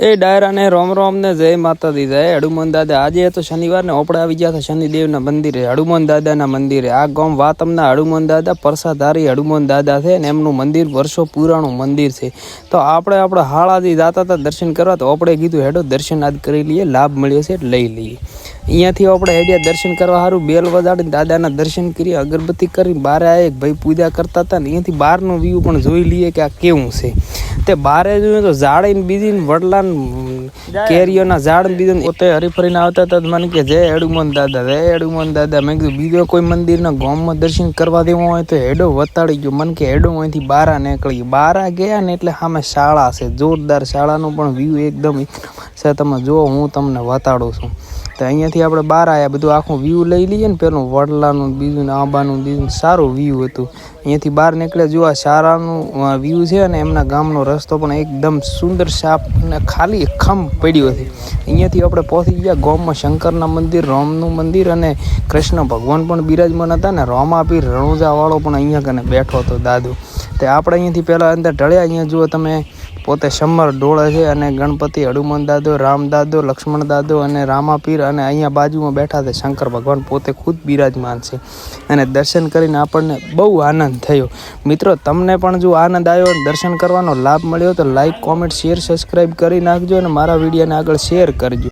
એ ડાયરા ને રોમ રોમ ને જય માતા દી જય હનુમાન દાદા। આજે તો શનિવાર ने આપણે આવી ગયા હતા શનિદેવ ના મંદિરે, હનુમાન દાદા ના મંદિરે। આ ગામ વાતમના હનુમાન દાદા પરસાધારી હનુમાન દાદા છે ને એમનું મંદિર વર્ષો પુરાણું મંદિર છે। તો આપણે હાળાથી જાતા હતા દર્શન કરવા, તો આપણે કીધું હેડો દર્શન આજ કરી લઈએ, લાભ મળ્યો છે લઈ લઈએ। અહીંયાથી આપણે હેડ્યા દર્શન કરવા સારું, બેલ વગાડીને દાદાના દર્શન કરી, અગરબત્તી કરી બારે આ એક ભાઈ પૂજા કરતા હતા ને અહીંયાથી બહારનો વ્યૂ પણ જોઈ લઈએ કે આ કેવું છે। તે બારે જોયું તો ઝાડીને બીજી વડલા કેરીઓના ઝાડ બીજું પોતે હરીફરીને આવતા હતા। મને કે જય હનુમાન દાદા જય હનુમાન દાદા। મેં કીધું બીજો કોઈ મંદિરના ગામમાં દર્શન કરવા દેવું હોય તો હેડો વતાડી ગયો। મને કે હેડો અહીંથી બારા નીકળી, બારા ગયા ને એટલે સામે શાળા છે, જોરદાર શાળાનો પણ વ્યૂ એકદમ છે। તમે જો હું તમને વતાડું છું। તો અહીંયાથી આપણે બહાર આવ્યા, બધું આખું વ્યૂ લઈ લઈએ ને, પેલું વડલાનું બીજું ને આંબાનું બીજું સારું વ્યૂ હતું। અહીંયાથી બહાર નીકળ્યા, જો આ શાળાનું વ્યૂ છે અને એમના ગામનો રસ્તો પણ એકદમ સુંદર સાફ અને ખાલી ખમ પડ્યો છે। અહીંયાથી આપણે પહોંચી ગયા ગામમાં શંકરના મંદિર, રામનું મંદિર અને કૃષ્ણ ભગવાન પણ બિરાજમાન હતા ને રામાપીર રણુજાવાળો પણ અહીંયા કને બેઠો હતો દાદુ। તે આપણે અહીંયાથી પહેલાં અંદર ઢળ્યા। અહીંયા જુઓ તમે પોતે સમર ઢોળે છે અને ગણપતિ હનુમાન દાદો, રામ દાદો, લક્ષ્મણ દાદો અને રામાપીર, અને અહીંયા બાજુમાં બેઠા છે શંકર ભગવાન પોતે ખુદ બિરાજમાન છે। અને દર્શન કરીને આપણને બહુ આનંદ થયો। મિત્રો તમને પણ જો આનંદ આવ્યો અને દર્શન કરવાનો લાભ મળ્યો તો લાઈક, કોમેન્ટ, શેર, સબસ્ક્રાઈબ કરી નાખજો અને મારા વિડીયોને આગળ શેર કરજો।